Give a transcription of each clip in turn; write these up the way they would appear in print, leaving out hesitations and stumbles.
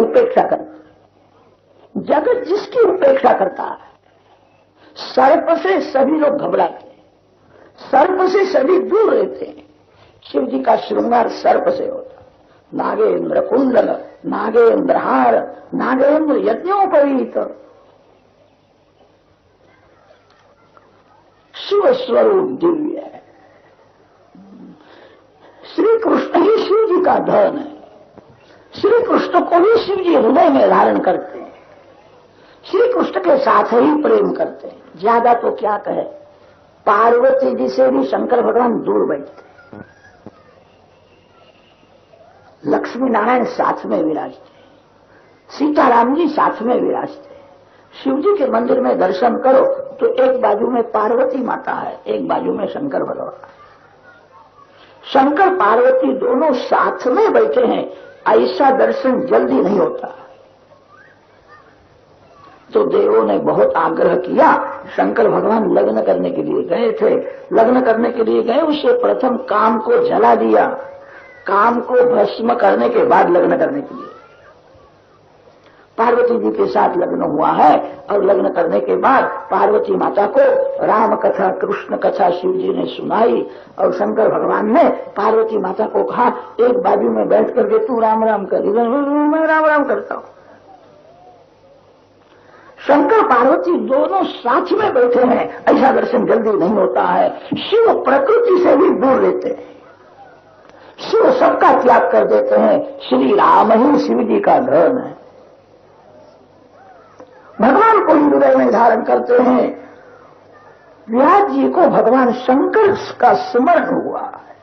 उपेक्षा करते, जगत जिसकी उपेक्षा करता है। सर्प से सभी लोग घबराते हैं, सर्प से सभी दूर रहते हैं। शिव जी का श्रृंगार सर्प से होता, नागेंद्र कुंडल, नागेंद्र हार, नागेंद्र यज्ञोपवीत। शिव स्वरूप दिव्य है। श्री कृष्ण ही शिव जी का धन है। श्री कृष्ण को ही शिव जी हृदय में धारण करते हैं, श्री कृष्ण के साथ ही प्रेम करते हैं। ज्यादा तो क्या कहे, पार्वती जी से भी शंकर भगवान दूर बैठते, लक्ष्मी नारायण साथ में विराजते, सीताराम जी साथ में विराजते। शिव जी के मंदिर में दर्शन करो तो एक बाजू में पार्वती माता है, एक बाजू में शंकर भगवान। शंकर पार्वती दोनों साथ में बैठे हैं, ऐसा दर्शन जल्दी नहीं होता। तो देवों ने बहुत आग्रह किया। शंकर भगवान लग्न करने के लिए गए थे, लग्न करने के लिए गए, उससे प्रथम काम को जला दिया, काम को भस्म करने के बाद लग्न करने के लिए पार्वती जी के साथ लग्न हुआ है। और लग्न करने के बाद पार्वती माता को राम कथा कृष्ण कथा शिव जी ने सुनाई और शंकर भगवान ने पार्वती माता को कहा, एक बाजू में बैठ करके तू राम राम कर, मैं राम राम करता हूं। शंकर पार्वती दोनों साथ में बैठे हैं, ऐसा दर्शन जल्दी नहीं होता है। शिव प्रकृति से भी दूर रहते हैं, शिव सबका त्याग कर देते हैं। श्री राम ही शिव जी का धन है। भगवान को हृदय में धारण करते हैं। व्यास जी को भगवान शंकर का स्मरण हुआ है।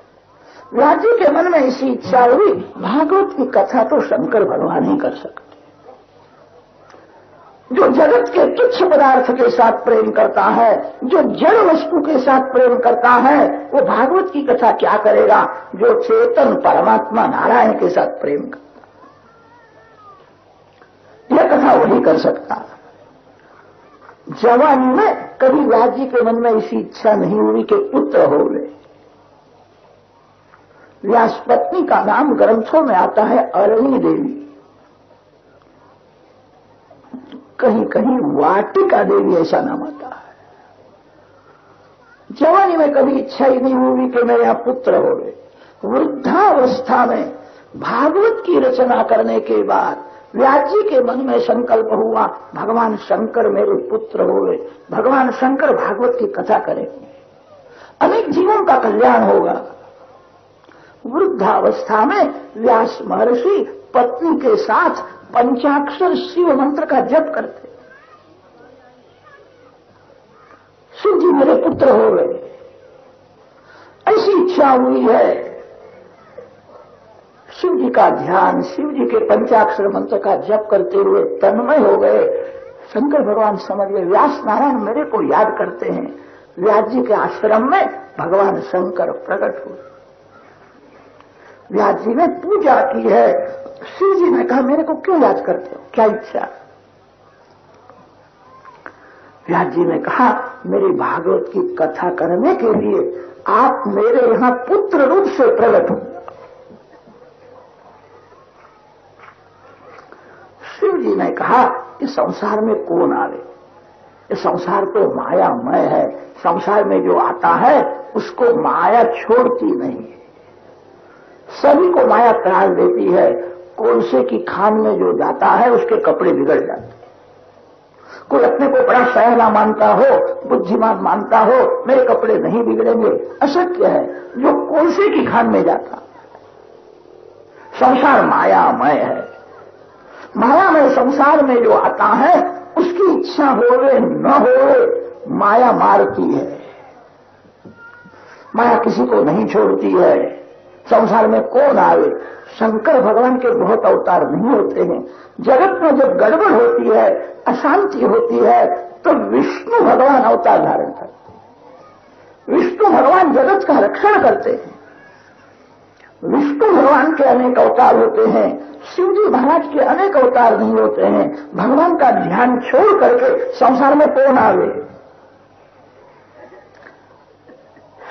व्यास जी के मन में ऐसी इच्छा हुई, भागवत की कथा तो शंकर भगवान ही कर सकते। जो जगत के तुच्छ पदार्थ के साथ प्रेम करता है, जो जड़ वस्तु के साथ प्रेम करता है, वो भागवत की कथा क्या करेगा। जो चेतन परमात्मा नारायण के साथ प्रेम करता है, यह कथा वही कर सकता है। जवानी में कभी व्यास जी के मन में ऐसी इच्छा नहीं हुई कि पुत्र हो गए। व्यास पत्नी का नाम ग्रंथों में आता है अरणी देवी, कहीं कहीं वाटिका देवी ऐसा नाम आता है। जवानी में कभी इच्छा ही नहीं हुई कि मेरे यहां पुत्र हो गए। वृद्धावस्था में भागवत की रचना करने के बाद व्यास जी के मन में संकल्प हुआ, भगवान शंकर मेरे पुत्र हो गए, भगवान शंकर भागवत की कथा करेंगे, अनेक जीवों का कल्याण होगा। वृद्धावस्था में व्यास महर्षि पत्नी के साथ पंचाक्षर शिव मंत्र का जप करते। शिव जी मेरे पुत्र हो गए, ऐसी इच्छा हुई है। शिव जी का ध्यान, शिव जी के पंचाक्षर मंत्र का जप करते हुए तन्मय हो गए। शंकर भगवान समझ गए, व्यास नारायण मेरे को याद करते हैं। व्यास जी के आश्रम में भगवान शंकर प्रकट हुए। व्यास जी ने पूजा की है। शिव जी ने कहा, मेरे को क्यों याद करते हो, क्या इच्छा। व्यास जी ने कहा, मेरी भागवत की कथा करने के लिए आप मेरे यहां पुत्र रूप से प्रकट हो। शिव जी ने कहा, इस संसार में कौन आवे, ये संसार तो मायामय है, संसार में जो आता है उसको माया छोड़ती नहीं है, सभी को माया त्रास देती है। कोलसे की खान में जो जाता है उसके कपड़े बिगड़ जाते हैं। कोई अपने को बड़ा सयाना मानता हो, बुद्धिमान मानता हो, मेरे कपड़े नहीं बिगड़ेंगे, अशक्य है। जो कोलसे की खान में जाता, संसार मायामय है। मायामय संसार में जो आता है उसकी इच्छा होवे न होवे माया मारती है। माया किसी को नहीं छोड़ती है। संसार में कौन आवे। शंकर भगवान के बहुत अवतार नहीं होते हैं। जगत में जब गड़बड़ होती है, अशांति होती है, तो विष्णु भगवान अवतार धारण करते हैं। विष्णु भगवान जगत का रक्षण करते हैं। विष्णु भगवान के अनेक अवतार होते हैं, शिव जी महाराज के अनेक अवतार नहीं होते हैं। भगवान का ध्यान छोड़ करके संसार में कौन आवे।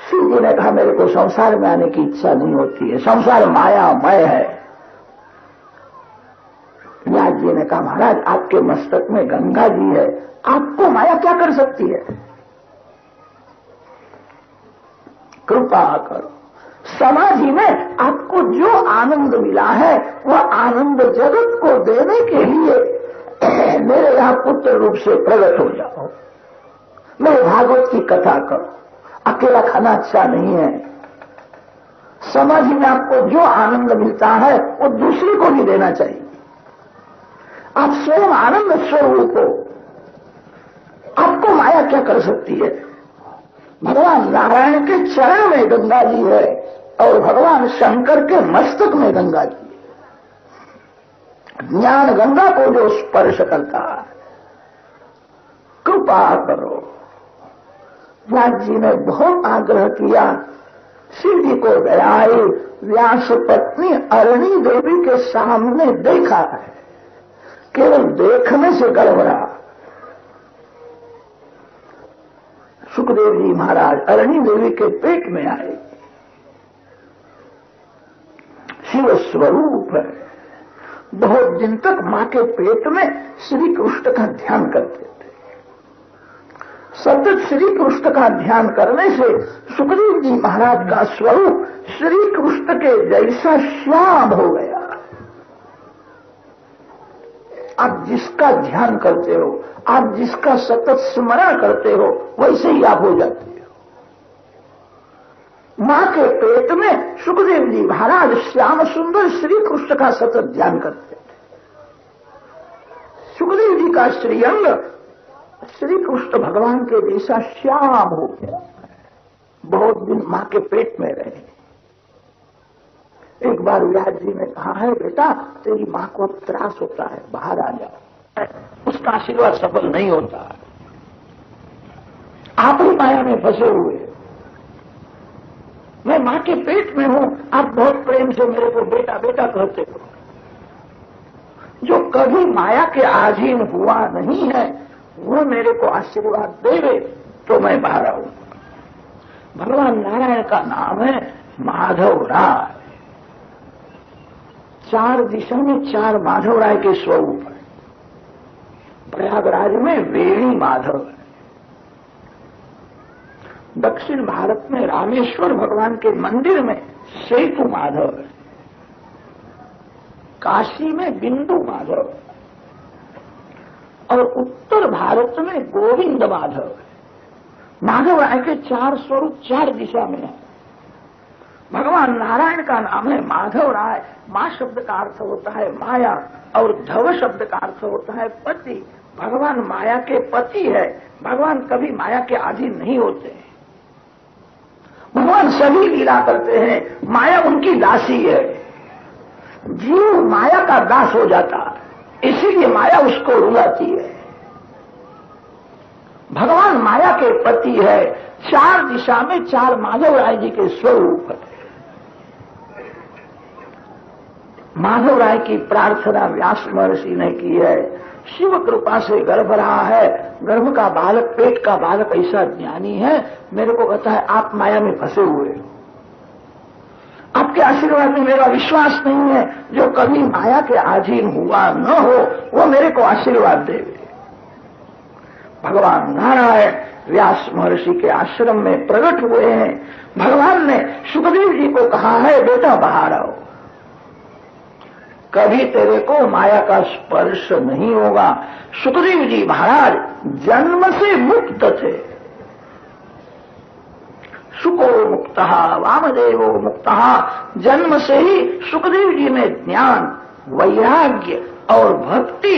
शिव जी ने कहा, मेरे को संसार में आने की इच्छा नहीं होती है, संसार मायामय है। व्यास जी ने कहा, महाराज आपके मस्तक में गंगा जी है, आपको माया क्या कर सकती है? कृपा करो। समाधि में आपको जो आनंद मिला है वह आनंद जगत को देने के लिए मेरे यहां पुत्र रूप से प्रकट हो जाओ, मेरे भागवत की कथा करो। अकेला खाना अच्छा नहीं है। समाधि में आपको जो आनंद मिलता है वो दूसरे को भी देना चाहिए। आप स्वयं आनंद स्वरूप हो, आपको माया क्या कर सकती है? भगवान नारायण के चरण में गंगा जी है और भगवान शंकर के मस्तक में गंगा जी है। ज्ञान गंगा को जो स्पर्श करता है, कृपा करो। व्यास जी ने बहुत आग्रह किया, शिव जी को गयाई व्यास पत्नी अरणी देवी के सामने देखा है, केवल देखने से गड़बड़ा। सुखदेव जी महाराज अरणी देवी के पेट में आए। शिव स्वरूप है। बहुत दिन तक मां के पेट में श्री कृष्ण का ध्यान करते थे। सतत श्री कृष्ण का ध्यान करने से सुखदेव जी महाराज का स्वरूप श्री कृष्ण के जैसा श्याम हो गया। आप जिसका ध्यान करते हो, आप जिसका सतत स्मरण करते हो, वैसे ही आप हो जाते हो। मां के पेट में सुखदेव जी महाराज श्याम सुंदर श्री कृष्ण का सतत ध्यान करते थे। सुखदेव जी का श्रीअंग श्री कृष्ण भगवान के जैसा श्याम हो गया। बहुत दिन मां के पेट में रहे। एक बार व्यास जी ने कहा है, बेटा तेरी मां को अब त्रास होता है, बाहर आ जा। उसका आशीर्वाद सफल नहीं होता। आप ही माया में फंसे हुए। मैं मां के पेट में हूं, आप बहुत प्रेम से मेरे को बेटा बेटा कहते हो। जो कभी माया के अधीन हुआ नहीं है वो मेरे को आशीर्वाद देवे तो मैं बाहर आऊं। भगवान नारायण का नाम है माधव राय। चार दिशा में चार माधव राय के स्वरूप है। प्रयागराज में वेणी माधव है। दक्षिण भारत में रामेश्वर भगवान के मंदिर में सेतु माधव है। काशी में बिंदु माधव है और उत्तर भारत में गोविंद माधव है। माधव राय के चार स्वरूप चार दिशा में है। भगवान नारायण का नाम है माधव राय। मां शब्द का अर्थ होता है माया और धव शब्द का अर्थ होता है पति। भगवान माया के पति है। भगवान कभी माया के अधीन नहीं होते। भगवान सभी लीला करते हैं, माया उनकी दासी है। जीव माया का दास हो जाता है, इसीलिए माया उसको रुलाती है। भगवान माया के पति है। चार दिशा में चार माधव राय जी के स्वरूप है। माधव राय की प्रार्थना व्यास महर्षि ने की है। शिव कृपा से गर्भ रहा है। गर्भ का बालक, पेट का बालक ऐसा ज्ञानी है, मेरे को कहता है आप माया में फंसे हुए हो, आपके आशीर्वाद में मेरा विश्वास नहीं है। जो कभी माया के अधीन हुआ न हो वो मेरे को आशीर्वाद देवे। भगवान नारायण व्यास महर्षि के आश्रम में प्रकट हुए हैं। भगवान ने सुखदेव जी को कहा है, बेटा बाहर आओ, कभी तेरे को माया का स्पर्श नहीं होगा। सुखदेव जी महाराज जन्म से मुक्त थे। सुको मुक्तः वामदेवो मुक्तः। जन्म से ही सुखदेव जी में ज्ञान, वैराग्य और भक्ति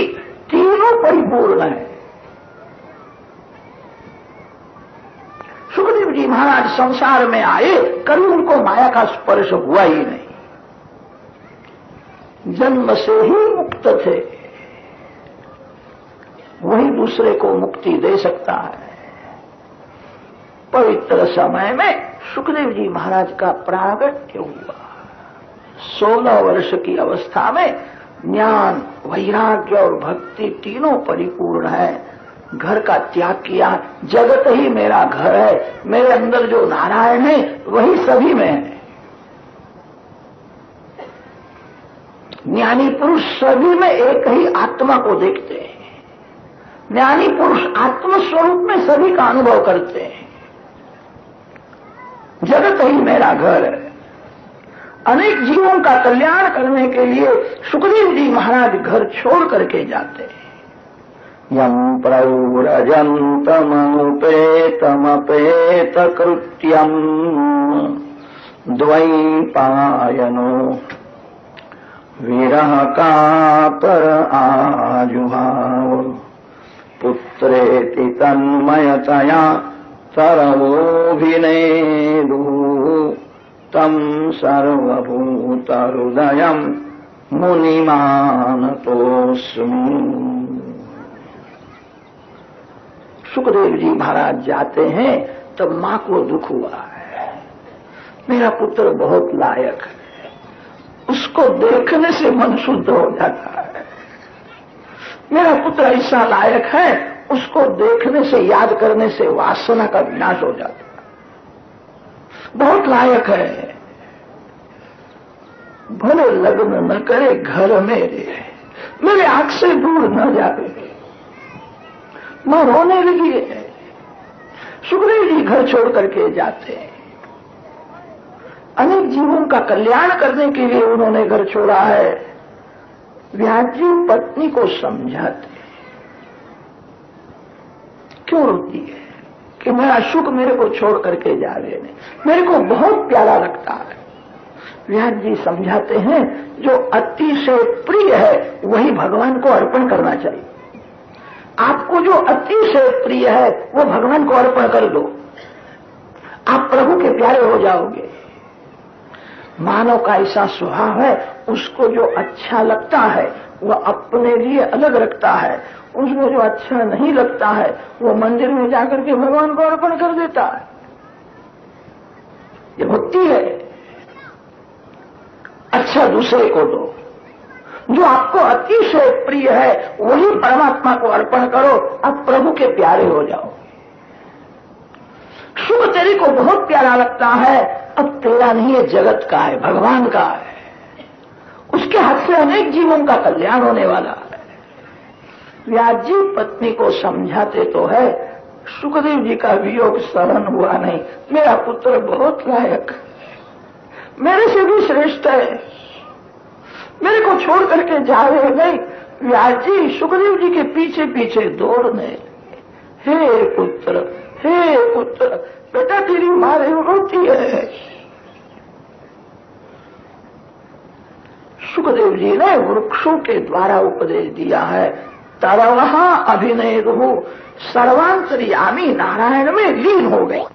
तीनों परिपूर्ण है। सुखदेव जी महाराज संसार में आए, कभी उनको माया का स्पर्श हुआ ही नहीं। जन्म से ही मुक्त थे। वही दूसरे को मुक्ति दे सकता है। पवित्र समय में सुखदेव जी महाराज का प्रागट्य हुआ। 16 वर्ष की अवस्था में ज्ञान, वैराग्य और भक्ति तीनों परिपूर्ण है। घर का त्याग किया। जगत ही मेरा घर है, मेरे अंदर जो नारायण है वही सभी में है। ज्ञानी पुरुष सभी में एक ही आत्मा को देखते हैं। ज्ञानी पुरुष आत्म स्वरूप में सभी का अनुभव करते हैं। जगत ही मेरा घर है। अनेक जीवों का कल्याण करने के लिए सुखदेव जी महाराज घर छोड़ करके जाते हैं। यम प्रव्रजन्तमनुपेतमपेत कृत्यम द्वैपायनो विरह कातर आजुहाव पुत्रेति तन्मयतया सर्वोऽभिनेदुः तं सर्वभूतहृदयं मुनिमानतोऽस्मि। सुखदेव जी महाराज जाते हैं तब मां को दुख हुआ है। मेरा पुत्र बहुत लायक है, उसको देखने से मन शुद्ध हो जाता है। मेरा पुत्र ऐसा लायक है, उसको देखने से, याद करने से वासना का विनाश हो जाता है। बहुत लायक है, भले लग्न न करे, घर में रहे, मेरे आंख से दूर न जाए। मां रोने लगी है। सुखदेव जी घर छोड़ करके जाते हैं। अनेक जीवों का कल्याण करने के लिए उन्होंने घर छोड़ा है। व्यास जी पत्नी को समझाते, क्यों रोती है कि मेरा सुख मेरे को छोड़ करके जा रहे हैं, मेरे को बहुत प्यारा लगता है। व्यास जी समझाते हैं, जो अति से प्रिय है वही भगवान को अर्पण करना चाहिए। आपको जो अति से प्रिय है वो भगवान को अर्पण कर दो, आप प्रभु के प्यारे हो जाओगे। मानव का ऐसा स्वभाव है, उसको जो अच्छा लगता है वो अपने लिए अलग रखता है, उसको जो अच्छा नहीं लगता है वो मंदिर में जाकर के भगवान को अर्पण कर देता है। ये भक्ति है। अच्छा दूसरे को दो, जो आपको अतिशय प्रिय है वही परमात्मा को अर्पण करो, आप प्रभु के प्यारे हो जाओ। सुख तेरे को बहुत प्यारा लगता है, अब तेरा नहीं है, जगत का है, भगवान का है। उसके हाथ से अनेक जीवों का कल्याण होने वाला है। व्यास जी पत्नी को समझाते तो है, सुखदेव जी का वियोग सहन हुआ नहीं। मेरा पुत्र बहुत लायक, मेरे से भी श्रेष्ठ है, मेरे को छोड़ करके जा रहे नहीं। व्यास जी सुखदेव जी के पीछे पीछे दौड़ने, हे पुत्र, हे पुत्र, बेटा तेरी मां रोती है। सुखदेव जी ने वृक्षों के द्वारा उपदेश दिया है। तरवः अभिनेदुः सर्वांतर्यामी नारायण में लीन हो गए।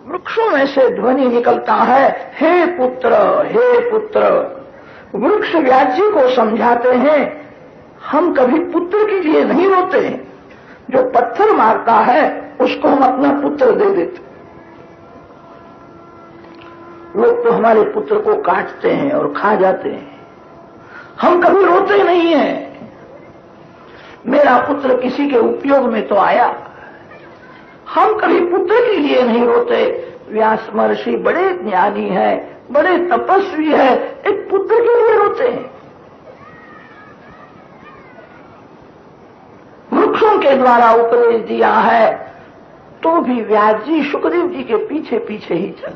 वृक्षों में से ध्वनि निकलता है, हे पुत्र, हे पुत्र। वृक्ष व्यास जी को समझाते हैं, हम कभी पुत्र के लिए नहीं रोते हैं। जो पत्थर मारता है उसको हम अपना पुत्र दे देते। लोग तो हमारे पुत्र को काटते हैं और खा जाते हैं, हम कभी रोते नहीं हैं। मेरा पुत्र किसी के उपयोग में तो आया, हम कभी पुत्र के लिए नहीं रोते। व्यास महर्षि बड़े ज्ञानी है, बड़े तपस्वी है, एक पुत्र के लिए रोते हैं। वृक्षों के द्वारा उपदेश दिया है तो भी व्यास जी सुखदेव जी के पीछे पीछे ही चलते हैं।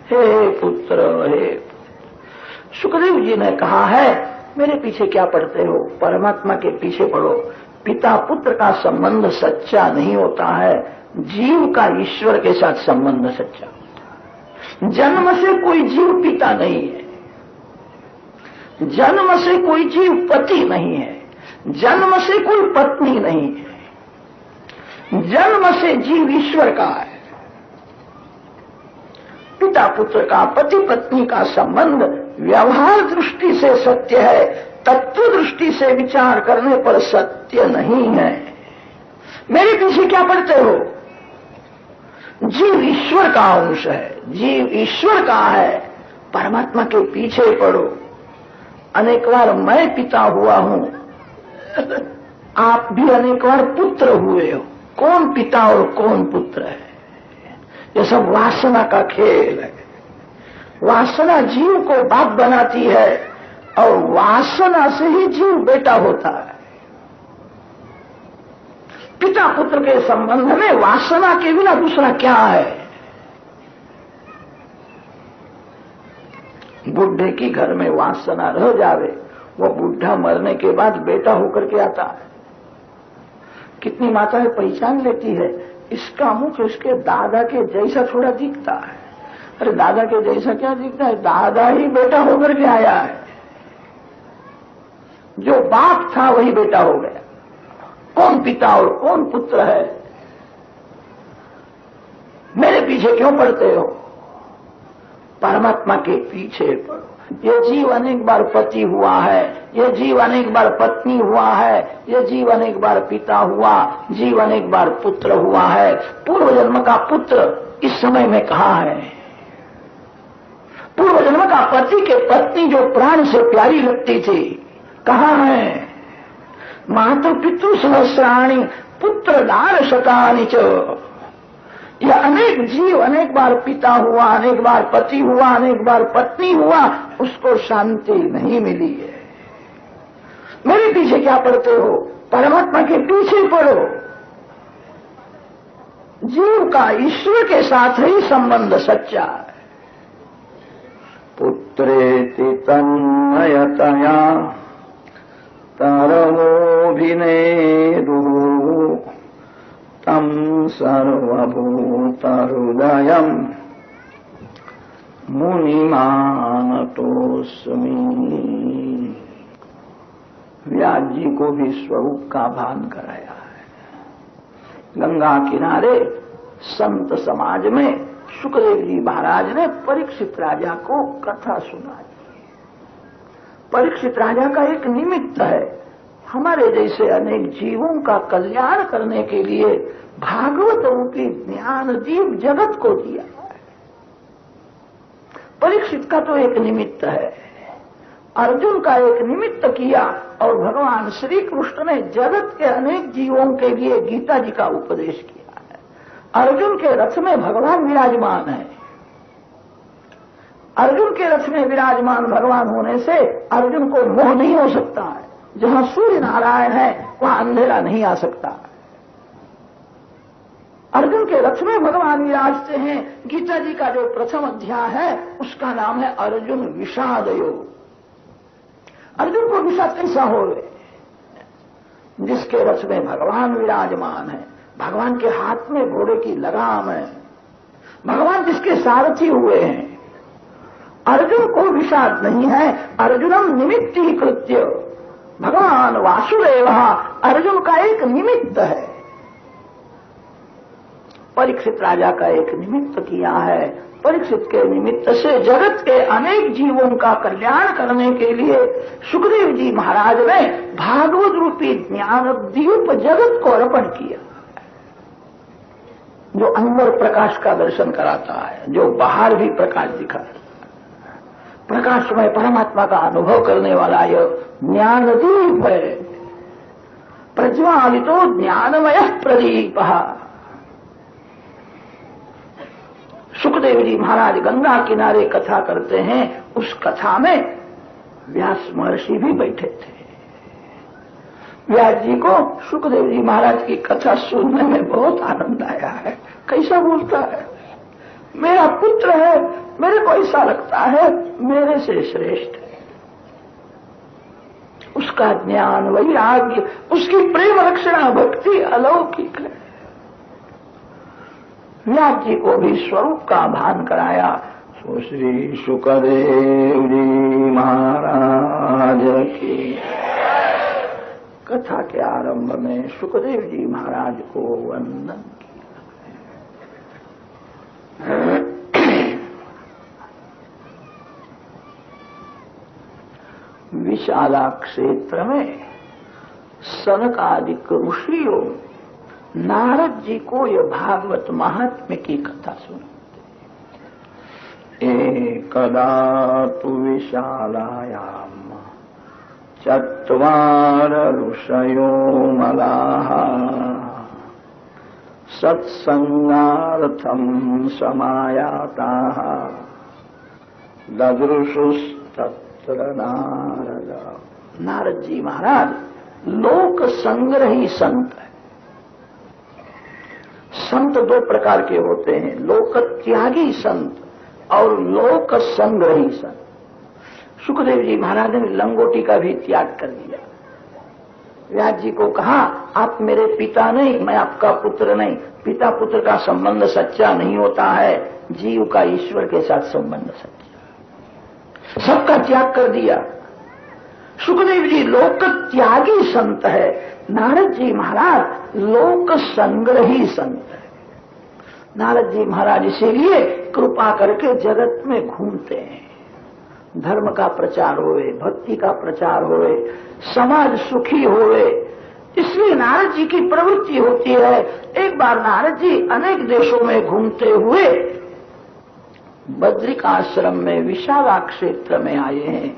हे पुत्र, हे पुत्र। सुखदेव जी ने कहा है, मेरे पीछे क्या पढ़ते हो, परमात्मा के पीछे पढ़ो। पिता पुत्र का संबंध सच्चा नहीं होता है, जीव का ईश्वर के साथ संबंध सच्चा होता है। जन्म से कोई जीव पिता नहीं है, जन्म से कोई जीव पति नहीं है, जन्म से कोई पत्नी नहीं है, जन्म से जीव ईश्वर का है। पिता पुत्र का, पति पत्नी का संबंध व्यवहार दृष्टि से सत्य है, तत्व दृष्टि से विचार करने पर सत्य नहीं है। मेरे पीछे क्या पढ़ते हो? जीव ईश्वर का अंश है, जीव ईश्वर का है, परमात्मा के पीछे पढ़ो। अनेक बार मैं पिता हुआ हूं, आप भी अनेक बार पुत्र हुए हो। कौन पिता और कौन पुत्र है? ये सब वासना का खेल है। वासना जीव को बाप बनाती है, और वासना से ही जीव बेटा होता है। पिता पुत्र के संबंध में वासना के बिना दूसरा क्या है? बुढ़े की घर में वासना रह जावे, वो बुढ़ा मरने के बाद बेटा होकर के आता है। कितनी माताएं पहचान लेती है, इसका मुख इसके दादा के जैसा थोड़ा दिखता है। अरे दादा के जैसा क्या दिखता है? दादा ही बेटा होकर के आया है। जो बाप था वही बेटा हो गया। कौन पिता और कौन पुत्र है? मेरे पीछे क्यों पड़ते हो? परमात्मा के पीछे पड़ो। ये जीव अनेक बार पति हुआ है, ये जीव अनेक बार पत्नी हुआ है, ये जीव अनेक बार पिता हुआ, जीव अनेक बार पुत्र हुआ है। पूर्व जन्म का पुत्र इस समय में कहाँ है? पूर्व जन्म का पति के पत्नी जो प्राण से प्यारी लगती थी, कहाँ है? मातु पितृ सहस्राणि पुत्र दार शतानि च। यह अनेक जीव अनेक बार पिता हुआ, अनेक बार पति हुआ, अनेक बार पत्नी हुआ, उसको शांति नहीं मिली है। मेरे पीछे क्या पड़ते हो? परमात्मा के पीछे पड़ो। जीव का ईश्वर के साथ ही संबंध सच्चा है। पुत्रेति तन्मयतया तरवोऽभिनेदुः तम सर्वभूतहृदयम् मुनिमानतोऽस्मि। व्यास जी को भी स्वरूप का भान कराया है। गंगा किनारे संत समाज में सुखदेव जी महाराज ने परीक्षित राजा को कथा सुनाई। परीक्षित राजा का एक निमित्त है। हमारे जैसे अनेक जीवों का कल्याण करने के लिए भागवत रूपी ज्ञान दीप जगत को दिया है। परीक्षित का तो एक निमित्त है, अर्जुन का एक निमित्त किया, और भगवान श्री कृष्ण ने जगत के अनेक जीवों के लिए गीता जी का उपदेश किया है। अर्जुन के रथ में भगवान विराजमान है। अर्जुन के रथ में विराजमान भगवान होने से अर्जुन को मोह नहीं हो सकता है। जहां सूर्य नारायण है वहां अंधेरा नहीं आ सकता। अर्जुन के रथ में भगवान विराजते हैं। गीता जी का जो प्रथम अध्याय है उसका नाम है अर्जुन विषाद योग। अर्जुन को विषाद कैसा हो? जिसके रथ में भगवान विराजमान है, भगवान के हाथ में घोड़े की लगाम है, भगवान जिसके सारथी हुए हैं, अर्जुन को विषाद नहीं है। अर्जुनम निमित्ति कृत्य, भगवान वासुदेव अर्जुन का एक निमित्त है। परीक्षित राजा का एक निमित्त किया है। परीक्षित के निमित्त से जगत के अनेक जीवों का कल्याण करने के लिए सुखदेव जी महाराज ने भागवत रूपी ज्ञान दीप जगत को अर्पण किया, जो अंदर प्रकाश का दर्शन कराता है, जो बाहर भी प्रकाश दिखाता है। प्रकाशमय परमात्मा का अनुभव करने वाला यह ज्ञान दीप है। प्रज्वालितो ज्ञानमय प्रदीप। सुखदेव जी महाराज गंगा किनारे कथा करते हैं। उस कथा में व्यास महर्षि भी बैठे थे। व्यास जी को सुखदेव जी महाराज की कथा सुनने में बहुत आनंद आया है। कैसा बोलता है? मेरा पुत्र है, मेरे को ऐसा लगता है मेरे से श्रेष्ठ है। उसका ज्ञान, वैराग्य, उसकी प्रेम रक्षणा भक्ति अलौकिक है। व्यास जी को भी स्वरूप का भान कराया। सो श्री सुखदेव जी महाराज की कथा के आरंभ में सुखदेव जी महाराज को वंदन किया। विशाला क्षेत्र में सनकादिक ऋषियों नारद जी को यह भागवत महात्म्य की कथा सुनाते। एकदा तु विशालायाम चत्वार ऋषयो मलाः सत्संगार्थं समायाताः ददृशुस्तत्र तत्र नारद। नारद जी महाराज लोक संग्रही संत है। संत दो प्रकार के होते हैं, लोक त्यागी संत और लोक संग्रही संत। सुखदेव जी महाराज ने लंगोटी का भी त्याग कर दिया। व्यास जी को कहा, आप मेरे पिता नहीं, मैं आपका पुत्र नहीं। पिता पुत्र का संबंध सच्चा नहीं होता है, जीव का ईश्वर के साथ संबंध सच्चा। सबका त्याग कर दिया। सुखदेव जी लोक त्यागी संत है, नारद जी महाराज लोक संग्रही संत है। नारद जी महाराज इसीलिए कृपा करके जगत में घूमते हैं, धर्म का प्रचार होवे, भक्ति का प्रचार होवे, समाज सुखी होवे, इसलिए नारद जी की प्रवृत्ति होती है। एक बार नारद जी अनेक देशों में घूमते हुए बद्रिक आश्रम में विशाला क्षेत्र में आए हैं।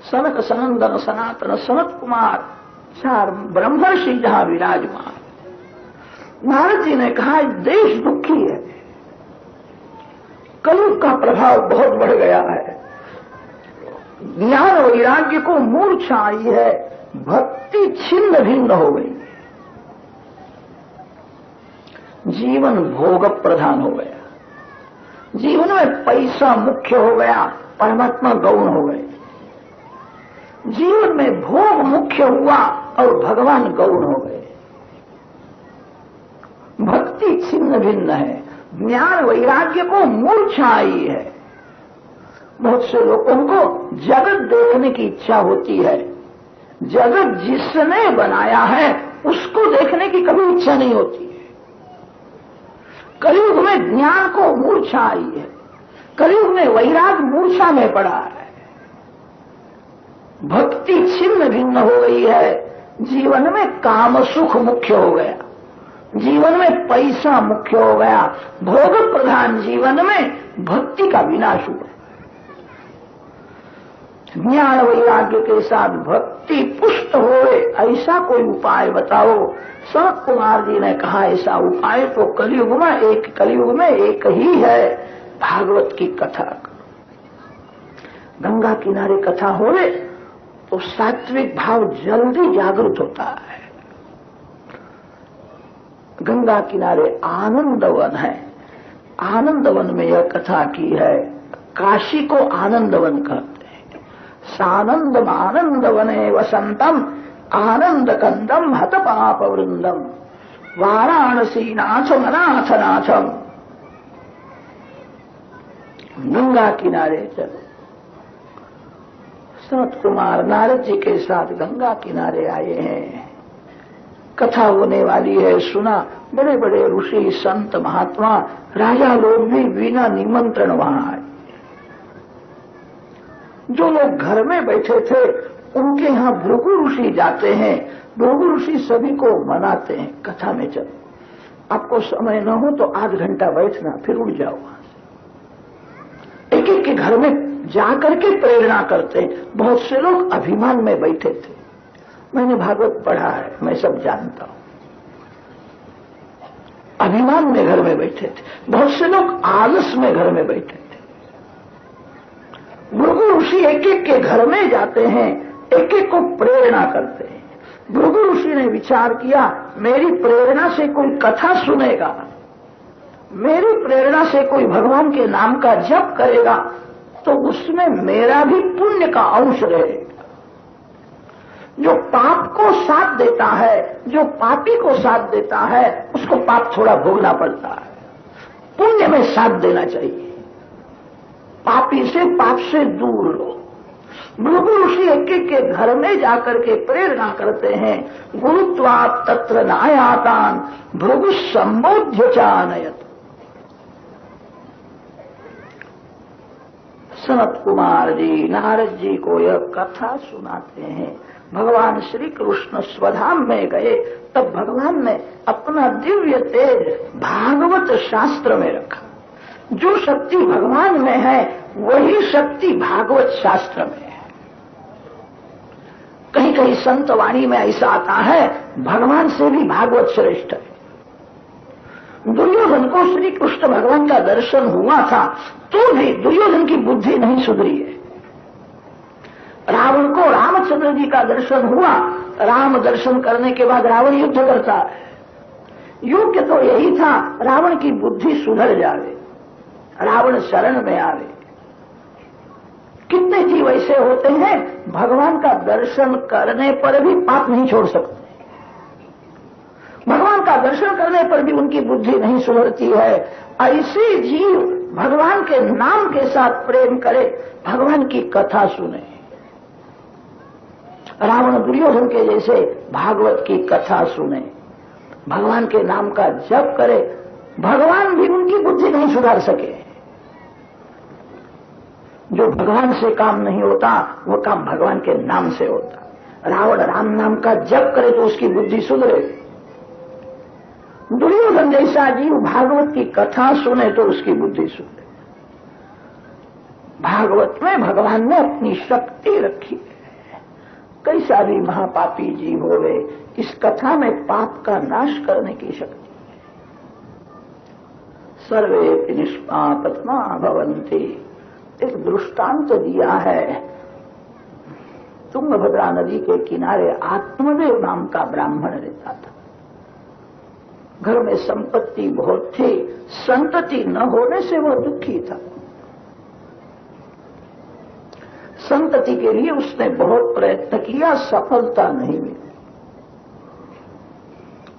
सनक सनंदन सनातन सनत कुमार चार ब्रह्मर्षि जहां विराजमान। नारद जी ने कहा, देश दुखी है, कलयुग का प्रभाव बहुत बढ़ गया है, ज्ञान वैराग्य को मूर्छा आई है, भक्ति छिन्न भिन्न हो गई, जीवन भोग प्रधान हो गया, जीवन में पैसा मुख्य हो गया, परमात्मा गौण हो गए, जीवन में भोग मुख्य हुआ और भगवान गौण हो गए, भक्ति छिन्न भिन्न है, ज्ञान वैराग्य को मूर्छा आई है। बहुत से लोगों को जगत देखने की इच्छा होती है, जगत जिसने बनाया है उसको देखने की कभी इच्छा नहीं होती है। कलयुग में ज्ञान को मूर्छा आई है, कलयुग में वैराग मूर्छा में पड़ा है, भक्ति छिन्न भिन्न हो गई है, जीवन में काम सुख मुख्य हो गया, जीवन में पैसा मुख्य हो गया, भोग प्रधान जीवन में भक्ति का विनाश हुआ। ज्ञान वैराग्य के साथ भक्ति पुष्ट होए, ऐसा कोई उपाय बताओ। सनत कुमार जी ने कहा, ऐसा उपाय तो कलयुग में एक ही है, भागवत की कथा। गंगा किनारे कथा होवे तो सात्विक भाव जल्दी जागृत होता है। गंगा किनारे आनंदवन है, आनंदवन में यह कथा की है। काशी को आनंदवन कहते हैं। सानंदम आनंदवने वसंतम आनंद कंदम हत पाप वृंदम वाराणसी नाथम अनाथ नाथम। गंगा किनारे चलो। सनत कुमार नारद जी के साथ गंगा किनारे आए हैं, कथा होने वाली है, सुना। बड़े बड़े ऋषि संत महात्मा राजा लोग भी बिना निमंत्रण वहां आए। जो लोग घर में बैठे थे उनके यहां भृगु ऋषि जाते हैं। भृगु ऋषि सभी को मनाते हैं, कथा में चलो, आपको समय न हो तो आध घंटा बैठना, फिर उड़ जाओ। एक एक के घर में जाकर के प्रेरणा करते हैं। बहुत से लोग अभिमान में बैठे थे। मैंने भागवत पढ़ा है, मैं सब जानता हूं। अभिमान में घर में बैठे थे। बहुत से लोग आलस में घर में बैठे थे। भृगु ऋषि एक एक के घर में जाते हैं, एक एक को प्रेरणा करते हैं। भृगु ऋषि ने विचार किया, मेरी प्रेरणा से कोई कथा सुनेगा, मेरी प्रेरणा से कोई भगवान के नाम का जप करेगा, तो उसमें मेरा भी पुण्य का अंश रहेगा। जो पाप को साथ देता है, जो पापी को साथ देता है, उसको पाप थोड़ा भोगना पड़ता है, पुण्य में साथ देना चाहिए। पापी से पाप से दूर लो। भृगु ऋषि एक एक के घर में जाकर के प्रेरणा करते हैं। गुरुत्वात् तत्र नायातान भृगु संबोध्य चानयत। सनत कुमार जी नारद जी को यह कथा सुनाते हैं। भगवान श्री कृष्ण स्वधाम में गए, तब भगवान ने अपना दिव्य तेज भागवत शास्त्र में रखा। जो शक्ति भगवान में है वही शक्ति भागवत शास्त्र में है। कहीं कहीं संत वाणी में ऐसा आता है, भगवान से भी भागवत श्रेष्ठ है। दुर्योधन को श्री कृष्ण भगवान का दर्शन हुआ था, तो भी दुर्योधन की बुद्धि नहीं सुधरी है। रावण को रामचंद्र जी का दर्शन हुआ। राम दर्शन करने के बाद रावण युद्ध करता है। योग्य तो यही था रावण की बुद्धि सुधर जावे, रावण शरण में आवे। कितने जीव ऐसे होते हैं भगवान का दर्शन करने पर भी पाप नहीं छोड़ सकते, भगवान का दर्शन करने पर भी उनकी बुद्धि नहीं सुधरती है। ऐसे जीव भगवान के नाम के साथ प्रेम करे, भगवान की कथा सुने। रावण दुर्योधन के जैसे भागवत की कथा सुने, भगवान के नाम का जप करे, भगवान भी उनकी बुद्धि नहीं सुधार सके। जो भगवान से काम नहीं होता वो काम भगवान के नाम से होता। रावण राम नाम का जप करे तो उसकी बुद्धि सुधरे। दुर्योधन जैसा जीव भागवत की कथा सुने तो उसकी बुद्धि सुधरे। भागवत में भगवान ने अपनी शक्ति रखी है। कैसा भी महापापी जीव होवे, इस कथा में पाप का नाश करने की शक्ति है। सर्वे निष्पापत्मा भवन्ति, एक दृष्टांत दिया है। तुंगभद्रा नदी के किनारे आत्मदेव नाम का ब्राह्मण रहता था। घर में संपत्ति बहुत थी, संतति न होने से वह दुखी था। संतति के लिए उसने बहुत प्रयत्न किया, सफलता नहीं मिली।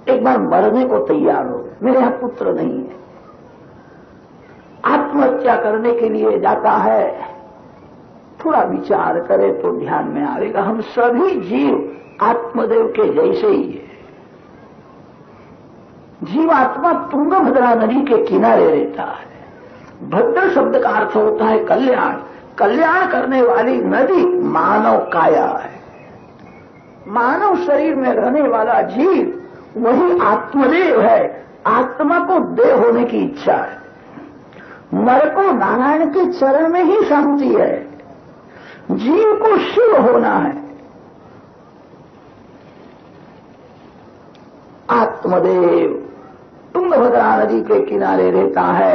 एक बार मरने को तैयार हो, मेरे यहां पुत्र नहीं है, आत्महत्या करने के लिए जाता है। थोड़ा विचार करे तो ध्यान में आएगा, हम सभी जीव आत्मदेव के जैसे ही है। जीवात्मा तुंगभद्रा नदी के किनारे रहता है। भद्र शब्द का अर्थ होता है कल्याण, कल्याण करने वाली नदी मानव काया है। मानव शरीर में रहने वाला जीव वही आत्मदेव है। आत्मा को देव होने की इच्छा है। नर को नारायण के चरण में ही शांति है, जीव को शिव होना है। आत्मदेव तुंगभद्रा नदी के किनारे रहता है।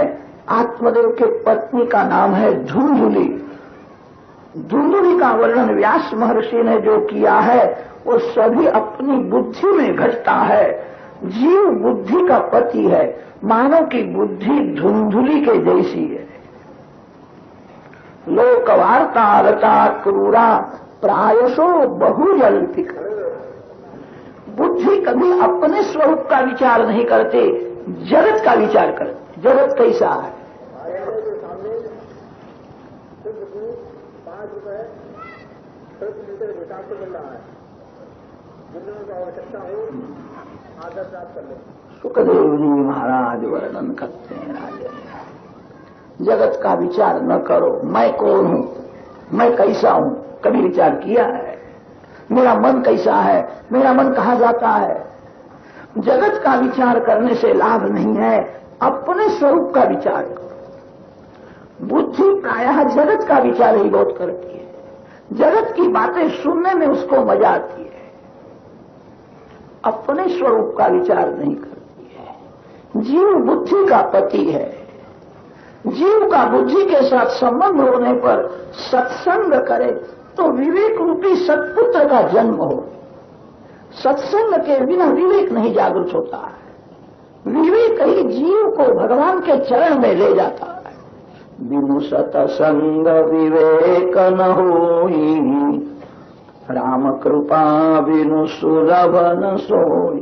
आत्मदेव के पत्नी का नाम है धुंधुली। धुंधुली का वर्णन व्यास महर्षि ने जो किया है वो सभी अपनी बुद्धि में घटता है। जीव बुद्धि का पति है, मानव की बुद्धि धुंधुली के जैसी है। लोकवार्ता रता क्रूरा प्रायशो बहुजल्पिक। बुद्धि कभी अपने स्वरूप का विचार नहीं करते, जगत का विचार करते। जगत कैसा है? 5 रुपए प्रति लीटर के हिसाब से मिल रहा है। जिन्होंने को आवश्यकता हो आदर प्राप्त कर ले। सुखदेव जी महाराज वर्णन करते हैं, राजा जगत का विचार न करो। मैं कौन हूं, मैं कैसा हूं, कभी विचार किया है? मेरा मन कैसा है, मेरा मन कहां जाता है? जगत का विचार करने से लाभ नहीं है, अपने स्वरूप का विचार करो। बुद्धि प्रायः जगत का विचार ही बहुत करती है, जगत की बातें सुनने में उसको मजा आती है, अपने स्वरूप का विचार नहीं करती है। जीव बुद्धि का पति है। जीव का बुद्धि के साथ संबंध होने पर सत्संग करे तो विवेक रूपी सत्पुत्र का जन्म हो। सत्संग के बिना विवेक नहीं जागृत होता है। विवेक ही जीव को भगवान के चरण में ले जाता है। बिनु सत्संग विवेक न होई, राम कृपा बिनु सुलभ न सोई।